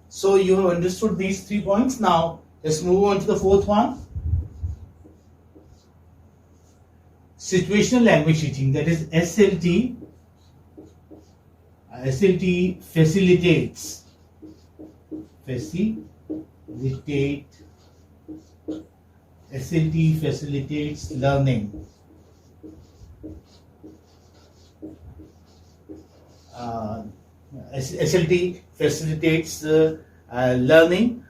So you have understood these 3 points. Now let's move on to the fourth one. Situational language teaching, that is SLT. SLT facilitates learning. SLT facilitates learning.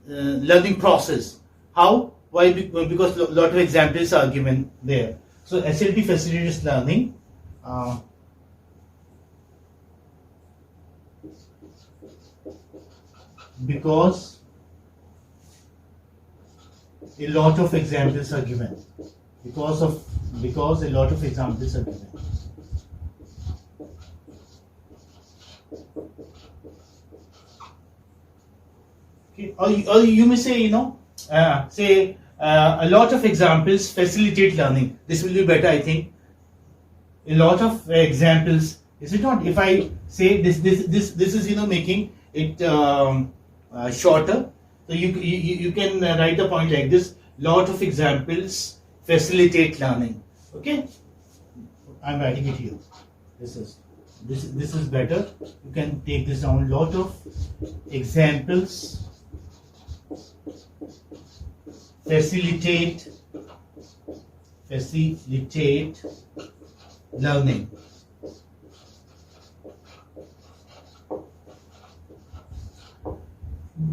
Learning process. How? Why? Because a lot of examples are given there. So SLT facilitates learning. Because a lot of examples are given. Because a lot of examples are given. Okay. Or you may say, a lot of examples facilitate learning. This will be better, I think. A lot of examples, is it not? If I say this is making it shorter. So you can write a point like this: lot of examples facilitate learning. Okay, I'm writing it here. This is better. You can take this down. Lot of examples facilitate learning.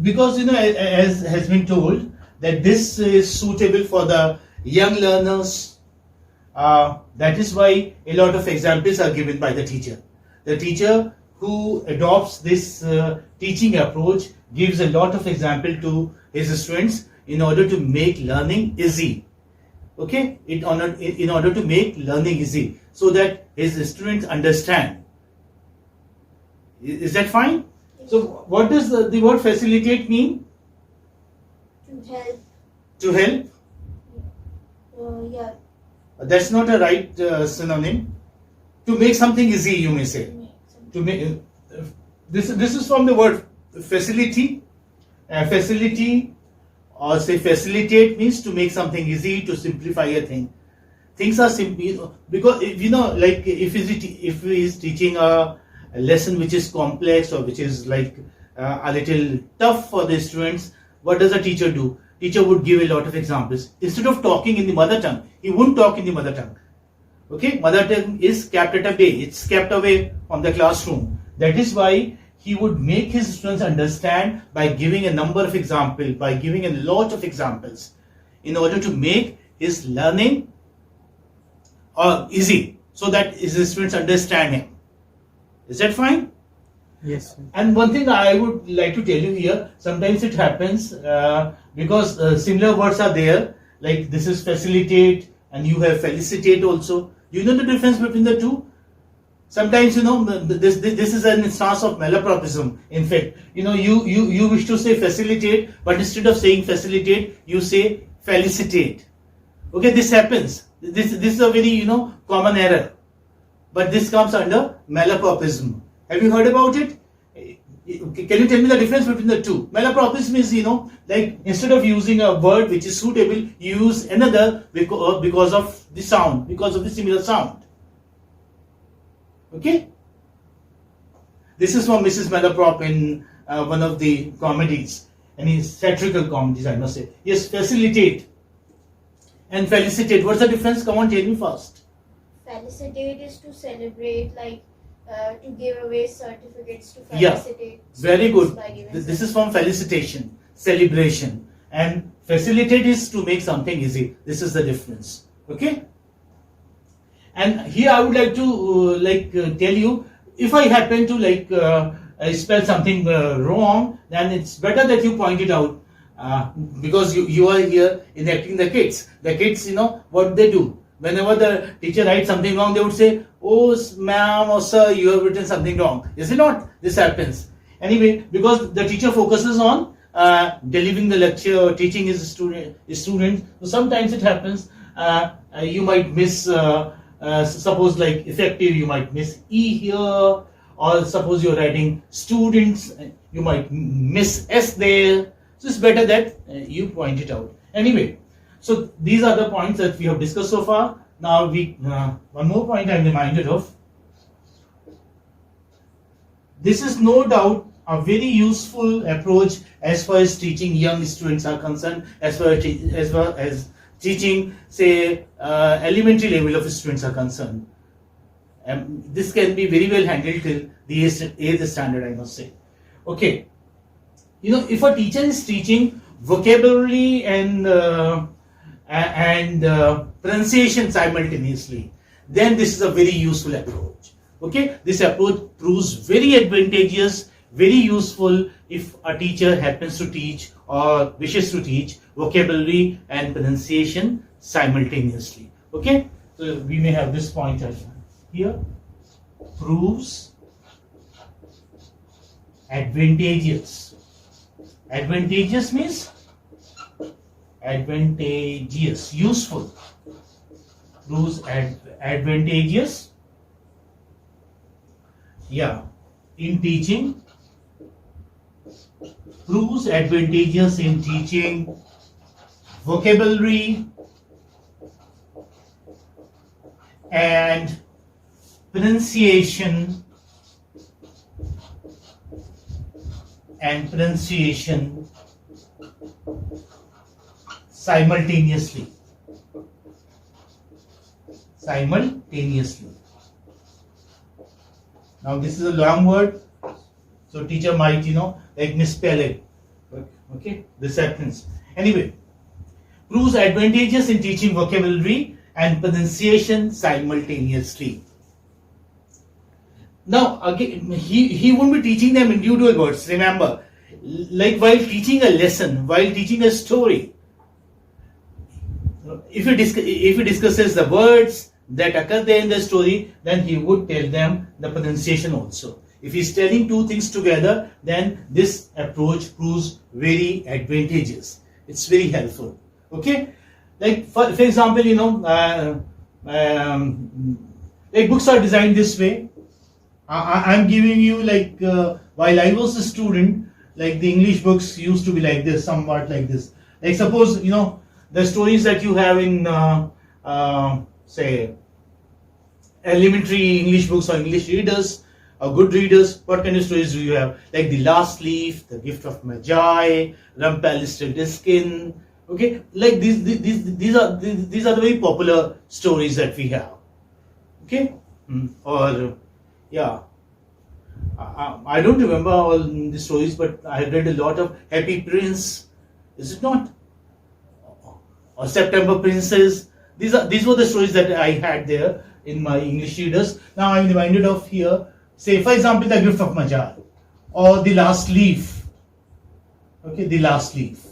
Because as has been told, that this is suitable for the young learners. That is why a lot of examples are given by the teacher. The teacher who adopts this teaching approach gives a lot of example to his students in order to make learning easy. Okay, in order to make learning easy, so that his students understand. Is that fine? So what does the word facilitate mean? To help. To help? Yeah. That's not a right synonym. To make something easy, you may say. To make this is from the word facility. Facility, or say facilitate, means to make something easy, to simplify a thing. Things are simple, because like if he is teaching a lesson which is complex, or which is like a little tough for the students, what does a teacher do? Teacher would give a lot of examples. Instead of talking in the mother tongue, he wouldn't talk in the mother tongue. Okay, mother tongue is kept at a bay. It's kept away from the classroom. That is why he would make his students understand by giving a number of examples, by giving a lot of examples, in order to make his learning easy, so that his students understand him. Is that fine? Yes. And one thing I would like to tell you here, sometimes it happens because similar words are there, like this is facilitate and you have felicitate also. Do you know the difference between the two? Sometimes this is an instance of malapropism. In fact, you wish to say facilitate, but instead of saying facilitate, you say felicitate. Okay, this happens. This is a very common error, but this comes under malapropism. Have you heard about it? Can you tell me the difference between the two? Malapropism is like instead of using a word which is suitable, you use another because of the sound, because of the similar sound. Okay, this is from Mrs. Malaprop in one of the comedies, any satirical comedies, I must say. Yes, facilitate and felicitate. What's the difference? Come on, tell me first. Felicitate is to celebrate, like to give away certificates to felicitate. Yeah, very good. This is from felicitation, celebration, and facilitate is to make something easy. This is the difference. Okay. And here I would like to tell you, if I happen to spell something wrong, then it's better that you point it out, because you are here enacting the kids. The kids, what they do. Whenever the teacher writes something wrong, they would say, "Oh, ma'am or sir, you have written something wrong." Is it not? This happens. Anyway, because the teacher focuses on delivering the lecture or teaching his student. So sometimes it happens, you might miss. Suppose like effective, you might miss E here, or suppose you're writing students, you might miss S there. So it's better that you point it out. Anyway, so these are the points that we have discussed so far. Now one more point I'm reminded of. This is no doubt a very useful approach as far as teaching young students are concerned, as far as teaching, say, elementary level of students are concerned. This can be very well handled till the 8th standard, I must say. Okay, if a teacher is teaching vocabulary and pronunciation simultaneously, then this is a very useful approach. Okay, this approach proves very advantageous, very useful if a teacher happens to teach or wishes to teach vocabulary and pronunciation simultaneously. Okay, so we may have this point here. Proves advantageous. Advantageous means advantageous, useful. Proves advantageous. Yeah, in teaching. Proves advantageous in teaching vocabulary and pronunciation simultaneously. Now this is a long word, so teacher might like misspell it. Okay, this happens. Anyway, proves advantageous in teaching vocabulary and pronunciation simultaneously. Now again, he won't be teaching them individual words. Remember, like while teaching a lesson, while teaching a story, if he discusses the words that occur there in the story, then he would tell them the pronunciation also. If he's telling two things together, then this approach proves very advantageous. It's very helpful. Okay, like for example, like books are designed this way. I'm giving you like while I was a student, like the English books used to be like this, somewhat like this. Like suppose the stories that you have in say elementary English books or English readers or good readers. What kind of stories do you have? Like The Last Leaf, The Gift of Magi, Rumpelstiltskin. Okay, like these are the very popular stories that we have. Okay, or yeah, I don't remember all the stories, but I read a lot of Happy Prince. Is it not? Or September Princess. These were the stories that I had there in my English readers. Now I'm reminded of here. Say for example, The Gift of Magi or The Last Leaf. Okay, The Last Leaf.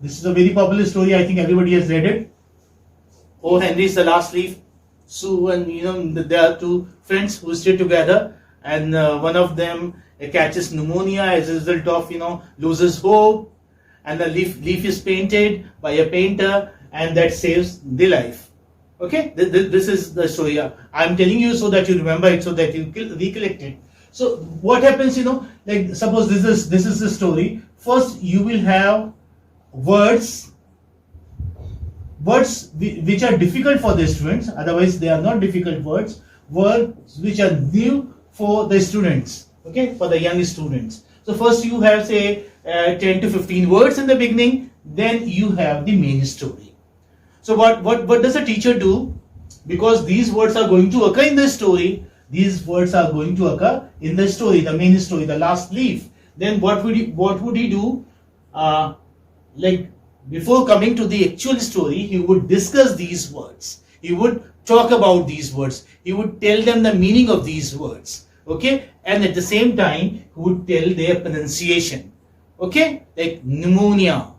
This is a very popular story. I think everybody has read it. O. Henry's The Last Leaf. Sue and there are two friends who stay together, and one of them catches pneumonia as a result of loses hope, and the leaf is painted by a painter, and that saves the life. Okay, this is the story. I'm telling you so that you remember it, so that you recollect it. So what happens, like suppose this is the story. First you will have words which are difficult for the students, otherwise they are not difficult words which are new for the students, okay, for the young students. So first you have say 10 to 15 words in the beginning, then you have the main story. So what does a teacher do? Because these words are going to occur in the story, the main story, The Last Leaf. Then what would he do? Like before coming to the actual story, he would discuss these words. He would talk about these words. He would tell them the meaning of these words. Okay, and at the same time, he would tell their pronunciation. Okay, like pneumonia.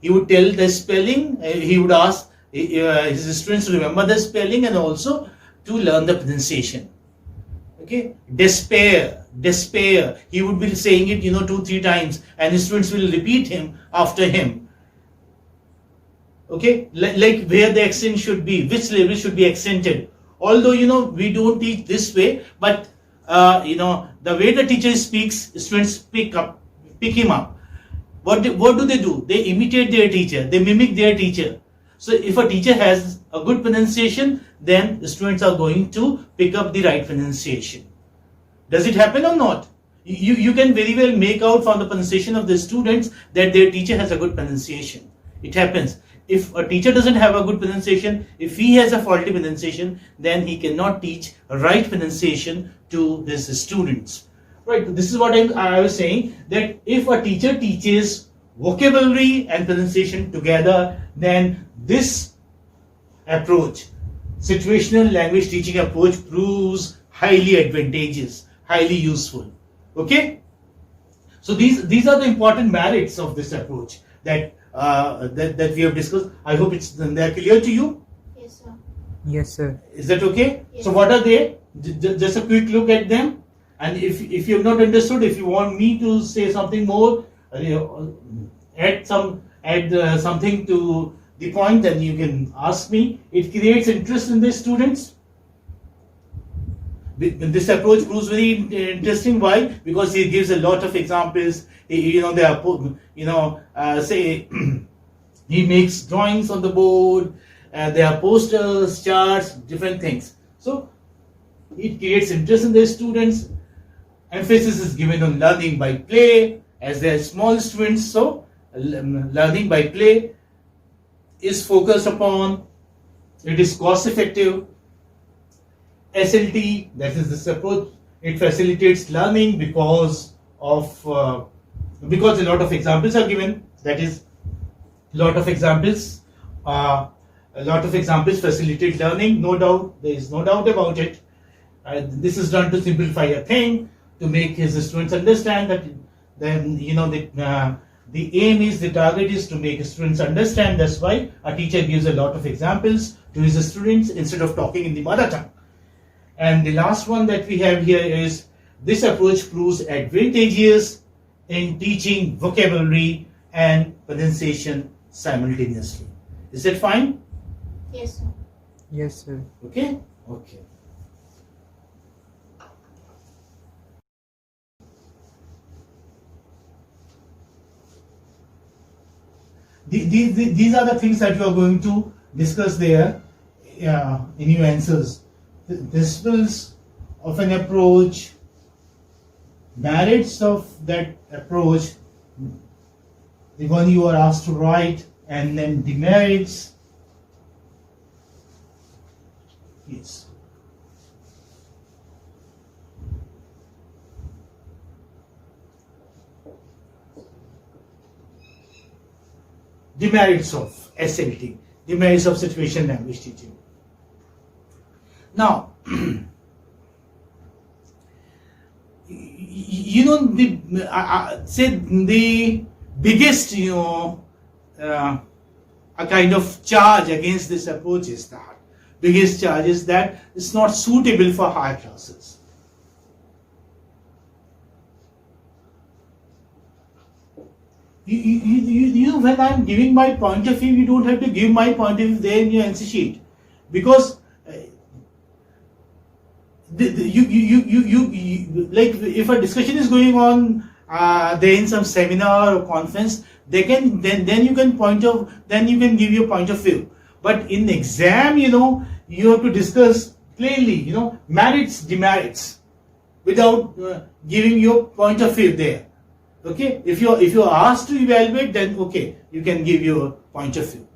He would tell the spelling. He would ask his students to remember the spelling and also to learn the pronunciation. Okay, despair. He would be saying it 2-3 times, and his students will repeat him after him. Okay, like where the accent should be, which level should be accented. Although we don't teach this way, but the way the teacher speaks, students pick him up. What do they do? They imitate their teacher. They mimic their teacher. So if a teacher has a good pronunciation, then the students are going to pick up the right pronunciation. Does it happen or not? You can very well make out from the pronunciation of the students that their teacher has a good pronunciation. It happens. If a teacher doesn't have a good pronunciation, if he has a faulty pronunciation, then he cannot teach a right pronunciation to his students. Right? This is what I was saying, that if a teacher teaches vocabulary and pronunciation together, then this approach, situational language teaching approach, proves highly advantageous, highly useful. Okay? So these are the important merits of this approach that we have discussed. I hope they're clear to you. Yes, sir. Yes, sir. Is that okay? Yes. So what are they? Just a quick look at them. And if you have not understood, if you want me to say something more, add something to the point, then you can ask me. It creates interest in the students. This approach proves very interesting. Why? Because it gives a lot of examples. Say he makes drawings on the board. There are posters, charts, different things. So it creates interest in the students. Emphasis is given on learning by play, as they are small students. So learning by play is focused upon. It is cost effective. SLT, that is this approach, it facilitates learning because a lot of examples are given. That is, a lot of examples facilitate learning. No doubt, there is no doubt about it. This is done to simplify a thing, to make his students understand that. Then the aim is, the target is to make students understand. That's why a teacher gives a lot of examples to his students instead of talking in the mother tongue. And the last one that we have here is, this approach proves advantageous in teaching vocabulary and pronunciation simultaneously. Is that fine? Yes, sir. Yes, sir. Okay? Okay. These are the things that you are going to discuss there in your answers. The principles of an approach, merits of that approach, the one you are asked to write, and then demerits. Yes. Demerits of SLT, demerits of situational language teaching. Now, the biggest, a kind of charge against this approach is that, it's not suitable for higher classes. When I'm giving my point of view, you don't have to give my point of view there in your answer sheet, because like if a discussion is going on there in some seminar or conference, then you can give your point of view. But in the exam, you have to discuss plainly, merits, demerits, without giving your point of view there. Okay, if you're asked to evaluate, then okay, you can give your point of view.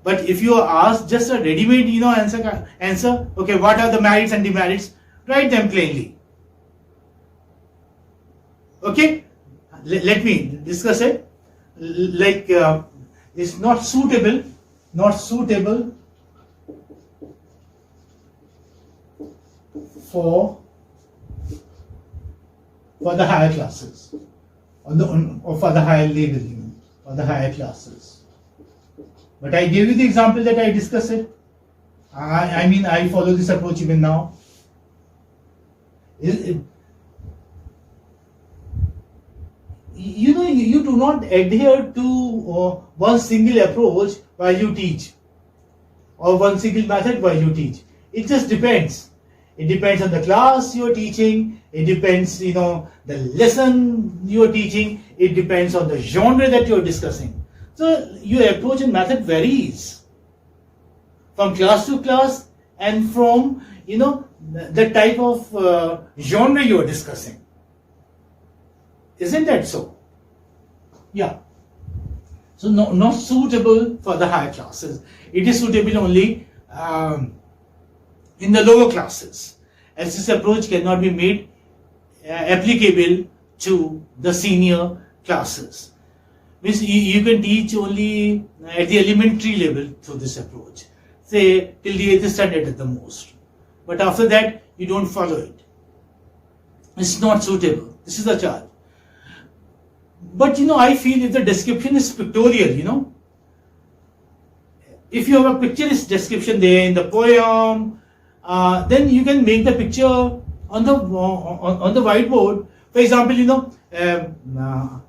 But if you are asked just a ready-made, answer, okay, what are the merits and demerits? Write them plainly. Okay, let me discuss it. Like it's not suitable for the higher classes, or for the higher level, or the higher classes. But I gave you the example that I discussed it. I follow this approach even now. You do not adhere to one single approach while you teach, or one single method while you teach. It just depends. It depends on the class you are teaching. It depends, the lesson you are teaching. It depends on the genre that you are discussing. So your approach and method varies from class to class and from, the type of genre you are discussing. Isn't that so? Yeah. So not suitable for the higher classes. It is suitable only in the lower classes, as this approach cannot be made applicable to the senior classes. Means you can teach only at the elementary level through this approach, say till the 8th standard at the most. But after that, you don't follow it. It's not suitable. This is the charge. But I feel if the description is pictorial, if you have a picturesque description there in the poem, then you can make the picture on the whiteboard. For example,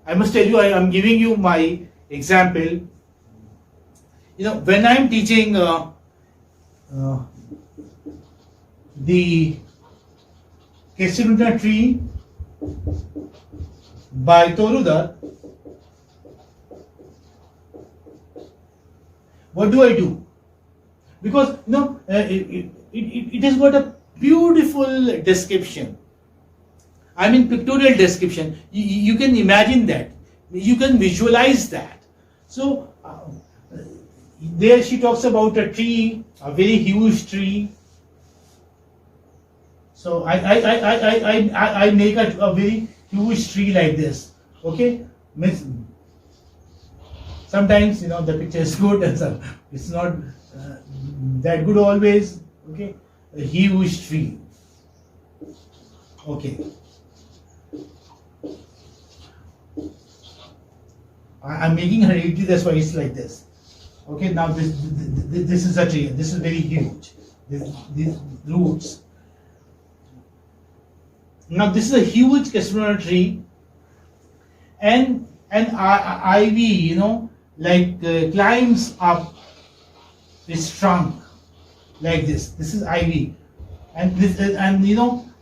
I must tell you, I am giving you my example. When I am teaching the Kesiruna tree by Torudar, what do? Because it has got a beautiful description. I mean pictorial description. You can imagine that. You can visualize that. So there she talks about a tree, a very huge tree. So I make a very huge tree like this. Okay, sometimes the picture is good and it's not that good always. Okay, a huge tree. Okay, I'm making her 80, that's why it's like this. Okay, now this is a tree. This is very huge. These roots. Now this is a huge Kesiruna tree, and ivy, climbs up this trunk like this. This is ivy, and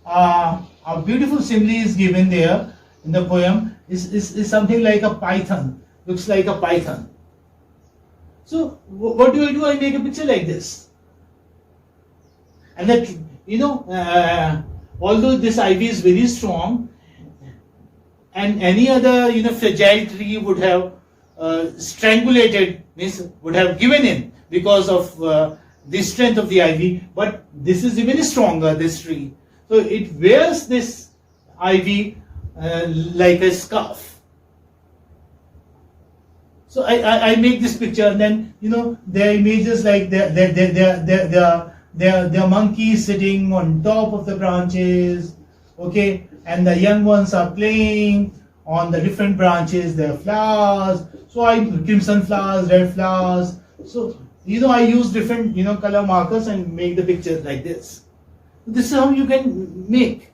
a beautiful simile is given there in the poem. Is something like a python. Looks like a python. So what do? I make a picture like this, and that although this ivy is very strong, and any other fragile tree would have strangulated, means would have given in because of the strength of the ivy, but this is even stronger, this tree. So it wears this ivy like a scarf. So I make this picture, and then there are images like there are monkeys sitting on top of the branches, okay, and the young ones are playing on the different branches. There are flowers, so crimson flowers, red flowers. So I use different color markers and make the picture like this. This is how you can make.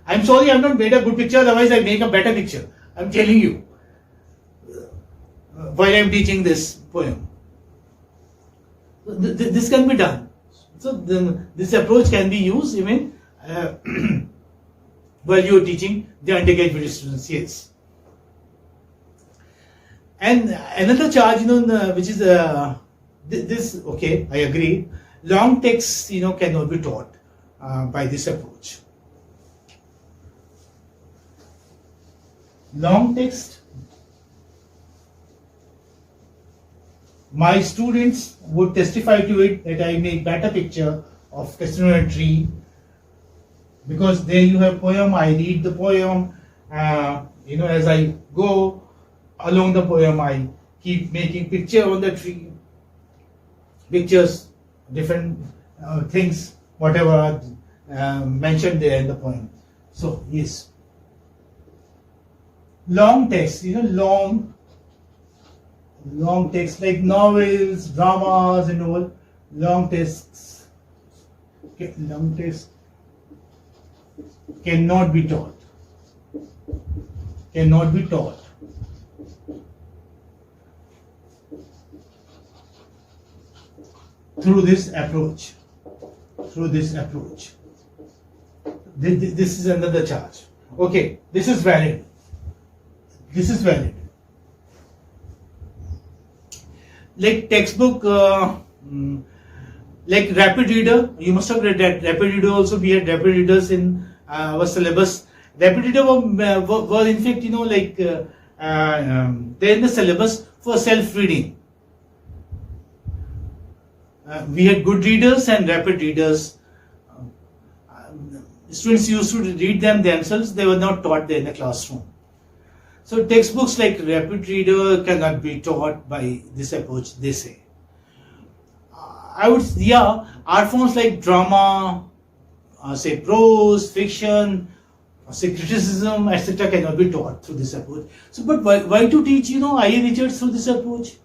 I'm sorry I've not made a good picture, otherwise I make a better picture. I'm telling you, while I'm teaching this poem. This can be done. So this approach can be used even while you are teaching the undergraduate students. Yes. And another charge, which is this. Okay, I agree. Long texts, cannot be taught by this approach. Long text. My students would testify to it that I make better picture of Kesiruna tree, because there you have poem. I read the poem. As I go along the poem, I keep making picture on the tree, pictures, different things, whatever mentioned there in the poem. So yes, long text, long text like novels, dramas and all. Long texts, long text cannot be taught. Cannot be taught. Through this approach. through this approach. This is another charge. Okay, this is valid. This is valid. Like textbook, like rapid reader, you must have read that. Rapid reader also, we had rapid readers in our syllabus. Rapid reader were in fact, like they're in the syllabus for self-reading. We had good readers and rapid readers. Students used to read them themselves, they were not taught there in the classroom. So textbooks like rapid reader cannot be taught by this approach, they say. Art forms like drama, say prose, fiction, say criticism, etc. cannot be taught through this approach. So, but why to teach, I.A. Richards through this approach?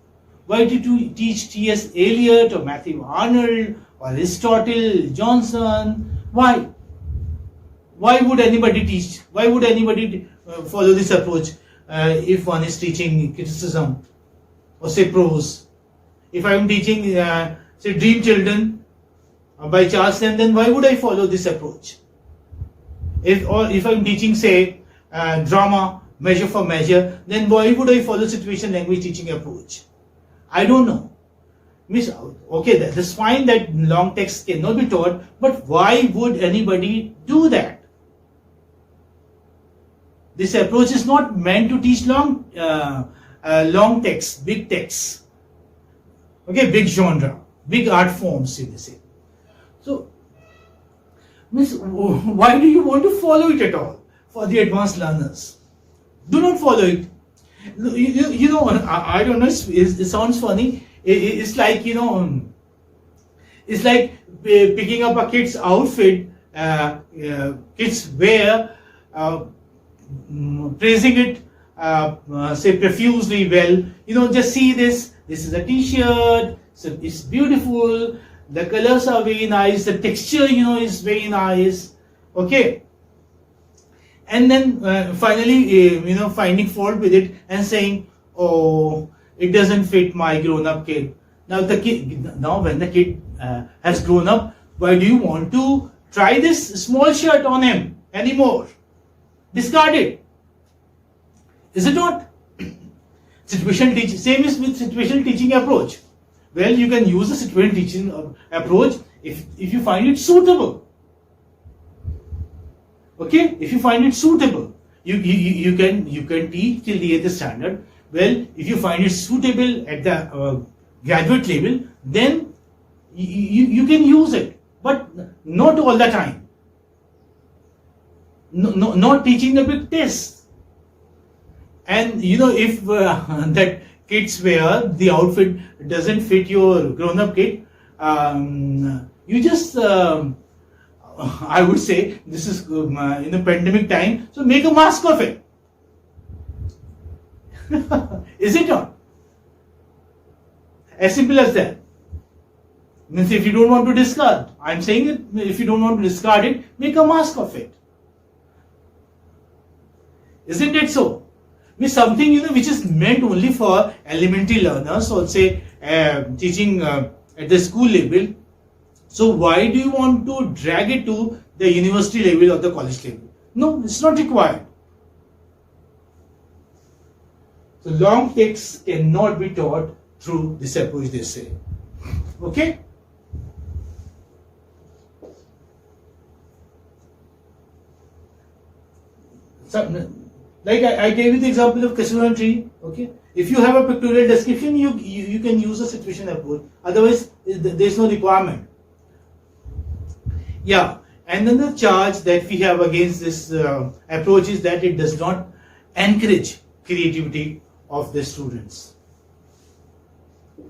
Why to teach T.S. Eliot or Matthew Arnold or Aristotle, Johnson? Why? Why would anybody teach? Why would anybody follow this approach if one is teaching criticism or say prose? If I am teaching say Dream Children by Charles Lamb, then why would I follow this approach? If I am teaching say drama, Measure for Measure, then why would I follow situation language teaching approach? I don't know. Okay, that's fine that long text cannot be taught, but why would anybody do that? This approach is not meant to teach long text, big text. Okay, big genre, big art forms, you may say. So, why do you want to follow it at all for the advanced learners? Do not follow it. I don't know, it sounds funny. It's like, it's like picking up a kid's outfit, kids wear, praising it, say profusely well. Just see this is a t-shirt, so it's beautiful, the colors are very nice, the texture, is very nice, okay. And then finally, finding fault with it and saying, oh, it doesn't fit my grown-up kid. Now when the kid has grown up, why do you want to try this small shirt on him anymore? Discard it. Is it not? Situational teaching, same is with situational teaching approach. Well, you can use a situational teaching approach if you find it suitable. Okay, if you find it suitable, you can teach till the 8th standard. Well, if you find it suitable at the graduate level, then you can use it, but not all the time. No, not teaching the big tests. And if that kids wear, the outfit doesn't fit your grown-up kid, you just I would say this is in the pandemic time, so make a mask of it. Is it not? As simple as that. Means if you don't want to discard, I'm saying it, if you don't want to discard it, make a mask of it. Isn't it so? Means something which is meant only for elementary learners, or say teaching at the school level. So why do you want to drag it to the university level or the college level? No, it's not required. So long texts cannot be taught through this approach, they say. Okay? So, like I gave you the example of Kasura tree. Okay? If you have a pictorial description, you can use a situation approach. Otherwise, there is no requirement. Yeah, and then the charge that we have against this approach is that it does not encourage creativity of the students.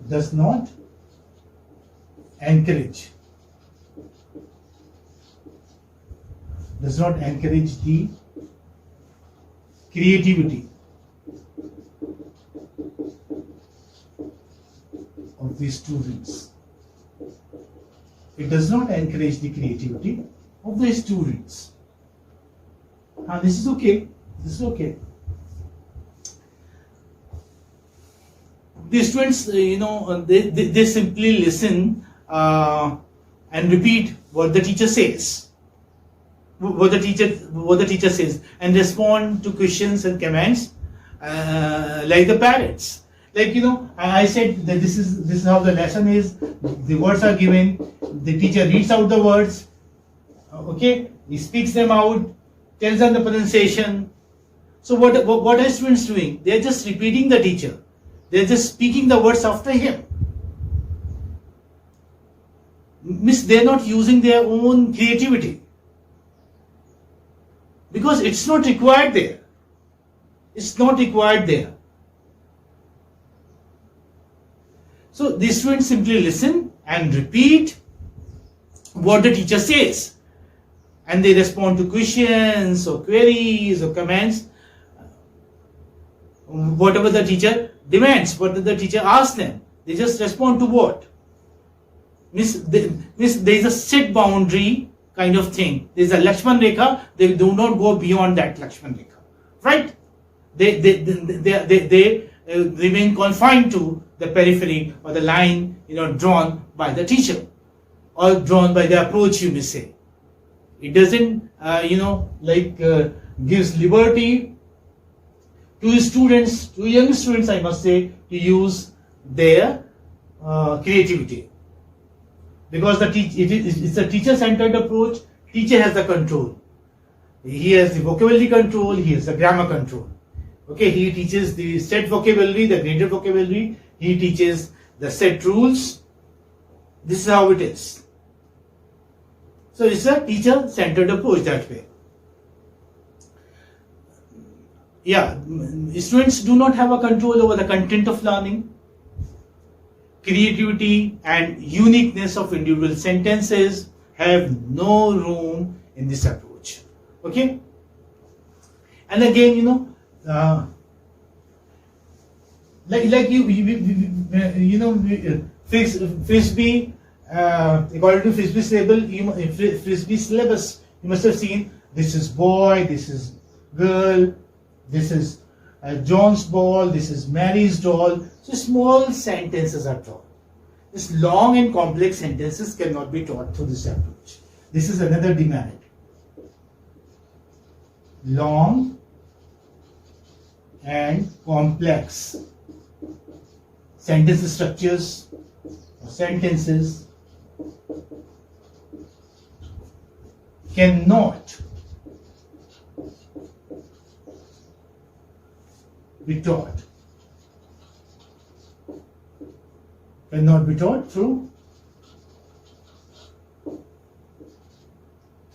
Does not encourage. Does not encourage the creativity of the students. It does not encourage the creativity of the students. This is okay. This is okay. The students, they simply listen and repeat what the teacher says. What the teacher says, and respond to questions and comments like the parrots. Like, I said that this is how the lesson is. The words are given. The teacher reads out the words. Okay, he speaks them out, tells them the pronunciation. So what are students doing? They are just repeating the teacher. They are just speaking the words after him. Means they are not using their own creativity, because it's not required there. It's not required there. So the students simply listen and repeat what the teacher says, and they respond to questions or queries or comments, whatever the teacher demands, what the teacher asks them. They just respond to what? Means there is a set boundary kind of thing. There is a Lakshman Rekha. They do not go beyond that Lakshman Rekha, right? They remain confined to the periphery or the line, drawn by the teacher or drawn by the approach, you may say. It doesn't, gives liberty to students, to young students, I must say, to use their creativity. Because it's a teacher-centered approach. Teacher has the control. He has the vocabulary control. He has the grammar control. Okay, he teaches the set vocabulary, the graded vocabulary. He teaches the set rules. This is how it is. So it's a teacher-centered approach that way. Yeah, students do not have a control over the content of learning. Creativity and uniqueness of individual sentences have no room in this approach. Okay? And again, Frisby, according to Frisby's label, Frisby's syllabus, you must have seen this is boy, this is girl, this is John's ball, this is Mary's doll. So small sentences are taught. This long and complex sentences cannot be taught through this approach. This is another demand. Long and complex sentence structures or sentences cannot be taught. Cannot be taught through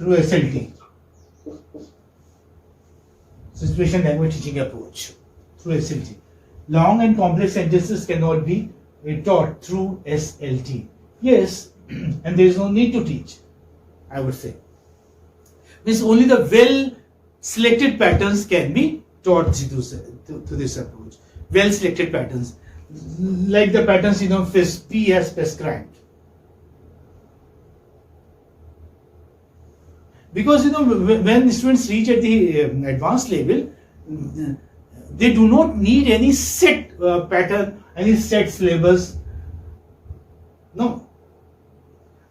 SLT, situation language teaching approach, through SLT. Long and complex sentences cannot be taught through SLT. Yes, and there is no need to teach, I would say. Means only the well selected patterns can be taught to this approach. Well selected patterns, like the patterns Frisby has prescribed. Because when students reach at the advanced level, they do not need any set pattern, any set syllabus. No.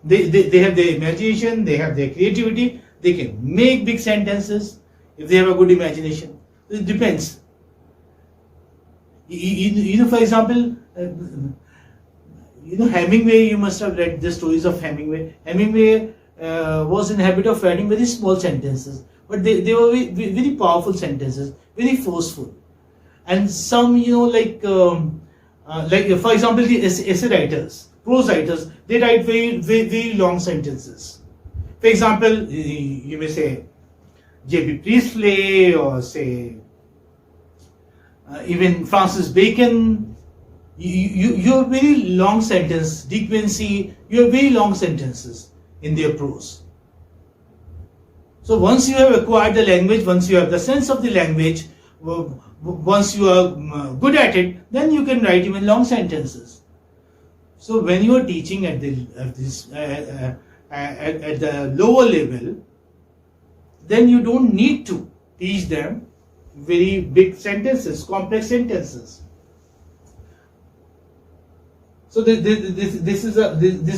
They have their imagination, they have their creativity, they can make big sentences if they have a good imagination. It depends. For example, Hemingway, you must have read the stories of Hemingway. Hemingway was in the habit of writing very small sentences, but they were very powerful sentences, very forceful. And some, for example, the essay writers, prose writers, they write very, very, very long sentences. For example, you may say J.B. Priestley, or say even Francis Bacon. You have very long sentence. De Quincey, you have very long sentences in their prose. So once you have acquired the language, once you have the sense of the language, once you are good at it, then you can write even long sentences. So when you are teaching at the lower level, then you don't need to teach them very big sentences, complex sentences. So this is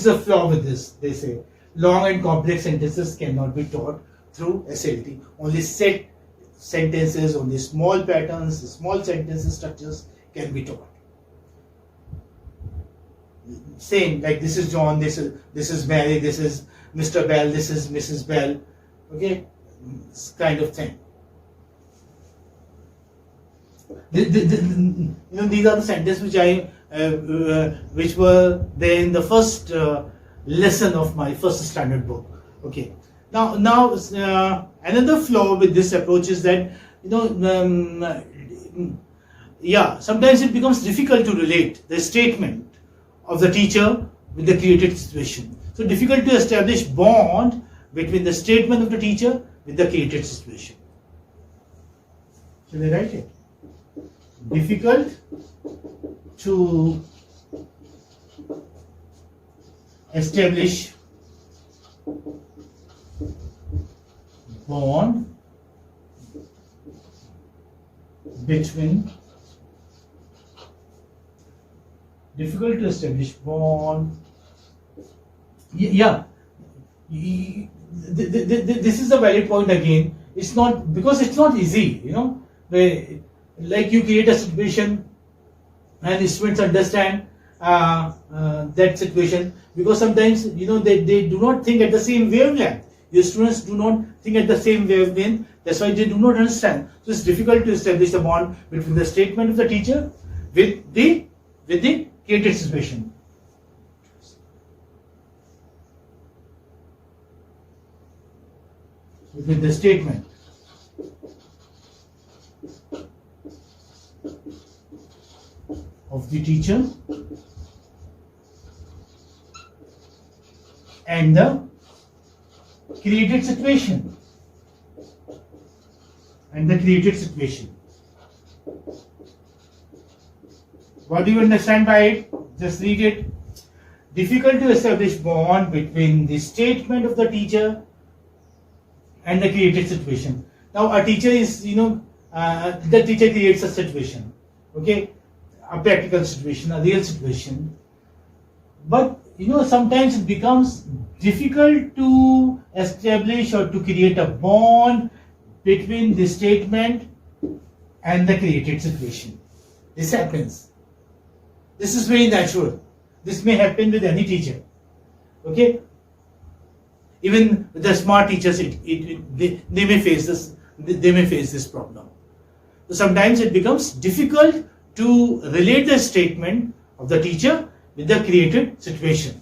a flaw with this. They say long and complex sentences cannot be taught through SLT. Only set sentences, only small patterns, small sentences structures can be taught. Same like this is John, this is Mary, this is Mr. Bell, this is Mrs. Bell. Okay, this kind of thing. These are the sentences which were there in the first lesson of my first standard book. Okay. Now another flaw with this approach is that sometimes it becomes difficult to relate the statement of the teacher with the created situation. So difficult to establish bond between the statement of the teacher with the created situation. Shall I write it? Difficult to establish bond between this is a valid point again. It's not because it's not easy, like you create a situation and students understand that situation, because sometimes they do not think at the same wavelength. Your students do not think at the same wavelength, that's why they do not understand. So it's difficult to establish a bond between the statement of the teacher with the created situation. With the statement of the teacher and the created situation. What do you understand by it? Just read it. Difficult to establish bond between the statement of the teacher and the created situation. Now a teacher is, the teacher creates a situation, okay, a practical situation, a real situation. But sometimes it becomes difficult to establish or to create a bond between the statement and the created situation. This happens. This is very natural. This may happen with any teacher. Okay. Even the smart teachers, they may face this. They may face this problem. So sometimes it becomes difficult to relate the statement of the teacher with the created situation.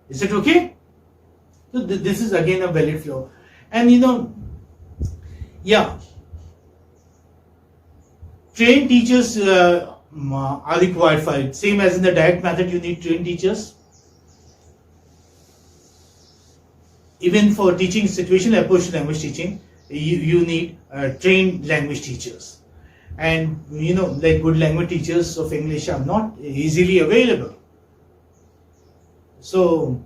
Is it okay? So this is again a valid flaw. And trained teachers are required for it. Same as in the direct method, you need trained teachers. Even for teaching situational approach to language teaching, you need trained language teachers. And like good language teachers of English are not easily available. So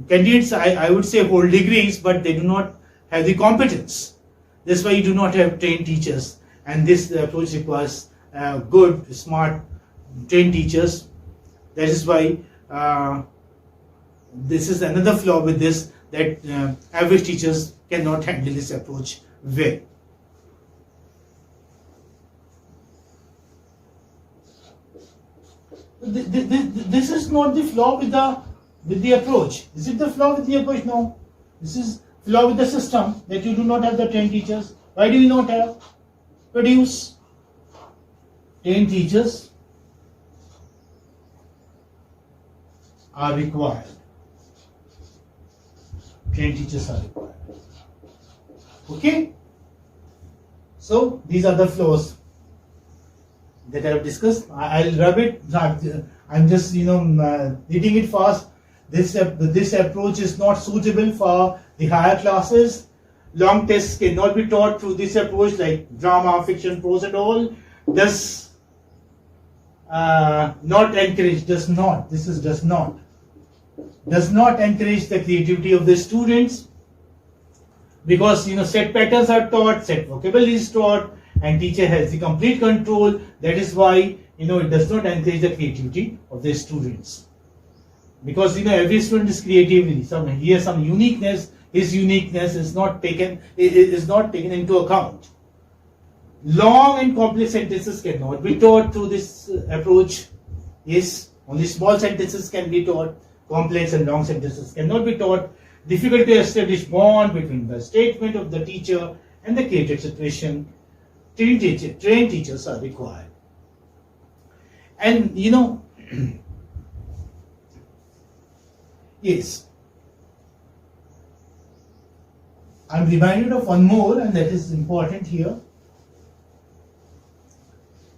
candidates, I would say, hold degrees, but they do not have the competence. That's why you do not have trained teachers. And this approach requires good, smart, trained teachers. That is why this is another flaw with this, that average teachers cannot handle this approach well. This is not the flaw with the approach. Is it the flaw with the approach? No. This is flaw with the system, that you do not have the trained teachers. Why do you not have? Produce trained teachers are required. Trained teachers are required. Okay? So these are the flaws that I have discussed. I'll rub it. I'm just reading it fast. This approach is not suitable for the higher classes. Long tests cannot be taught through this approach, like drama, fiction, prose, and all. Does not encourage. Does not encourage the creativity of the students, because set patterns are taught, set vocabulary is taught, and teacher has the complete control. That is why it does not encourage the creativity of the students. because every student is creative. He has some uniqueness. His uniqueness is not taken into account. Long and complex sentences cannot be taught through this approach. Yes, only small sentences can be taught. Complex and long sentences cannot be taught. Difficult to establish bond between the statement of the teacher and the created situation. Trained teachers are required. And yes, I'm reminded of one more, and that is important here.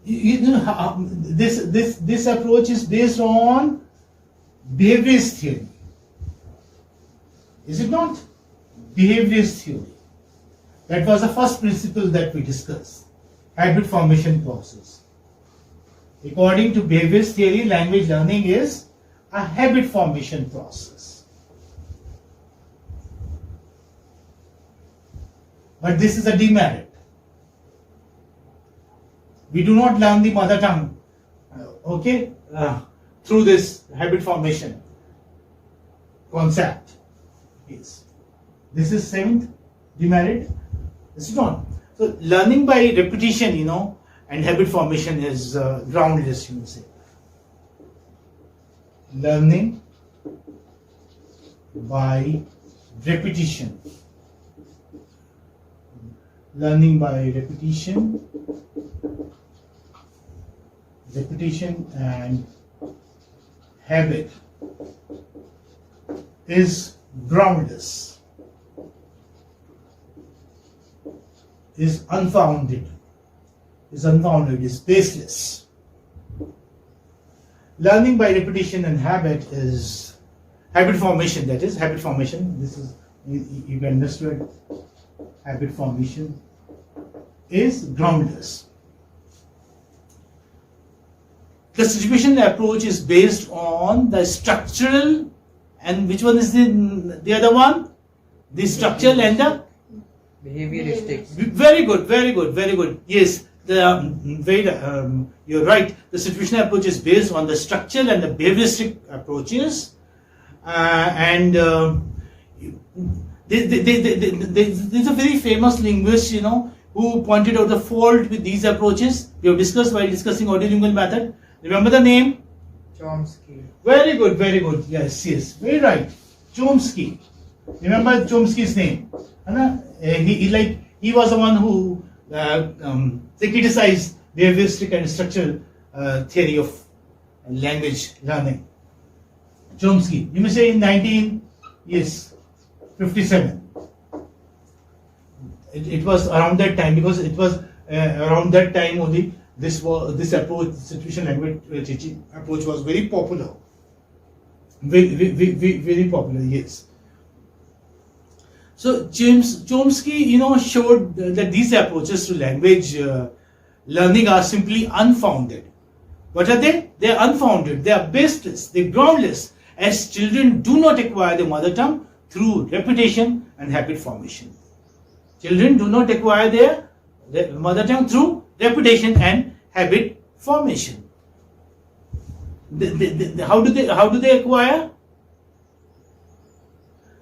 This approach is based on behaviorist theory. Is it not? Behaviorist theory. That was the first principle that we discussed. Habit formation process. According to behaviorist theory, language learning is a habit formation process. But this is a demerit. We do not learn the mother tongue, through this habit formation concept. Yes. This is seventh demerit. This is not. So learning by repetition, and habit formation is groundless, you may say. Learning by repetition. Learning by repetition and habit is groundless, is unfounded, is baseless. Learning by repetition and habit is habit formation, that is habit formation. This is, you understood, habit formation is groundless. The situational approach is based on the structural, and which one is the other one? The structural and the behavioristic. Very good. Yes, you're right. The situational approach is based on the structural and the behavioristic approaches, and there's a very famous linguist, who pointed out the fault with these approaches. We have discussed while discussing audio-lingual method. Remember the name? Chomsky. Very good. Yes, very right. Chomsky. Remember Chomsky's name? He was the one who they criticized behavioristic and structural theory of language learning. Chomsky. You may say in 1957. It was around that time, because it was around that time only this approach, situational language teaching approach, was very popular. Very popular, yes. So Chomsky, showed that these approaches to language learning are simply unfounded. What are they? They are unfounded. They are baseless. They are groundless, as children do not acquire the mother tongue through repetition and habit formation. Children do not acquire their mother tongue through repetition and habit formation. How do they acquire?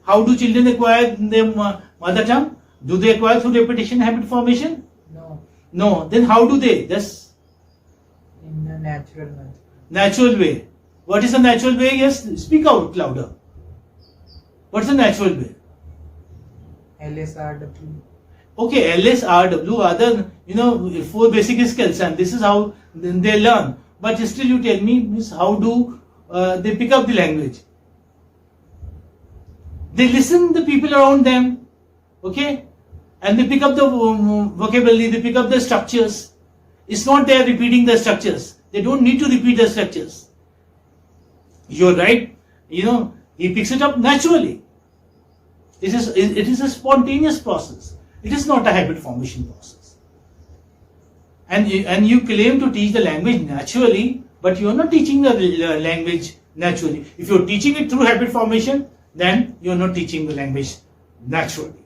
How do children acquire their mother tongue? Do they acquire through repetition, habit formation? No. Then how do they? Just in a natural manner. Natural way. What is a natural way? Yes, speak out louder. What's a natural way? LSRW. Okay, LSRW are the 4 basic skills, and this is how they learn. But still, you tell me, how do they pick up the language? They listen the people around them, okay, and they pick up the vocabulary. They pick up the structures. It's not they are repeating the structures. They don't need to repeat the structures. You're right. He picks it up naturally. It is a spontaneous process. It is not a habit formation process. And you claim to teach the language naturally, but you are not teaching the language naturally. If you are teaching it through habit formation, then you are not teaching the language naturally.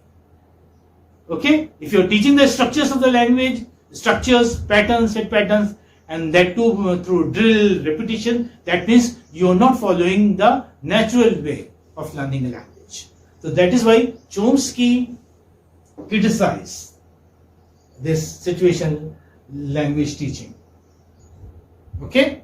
Okay? If you are teaching the structures of the language, structures, patterns, set patterns, and that too through drill, repetition, that means you are not following the natural way of learning a language. So that is why Chomsky criticized this situational language teaching. Okay?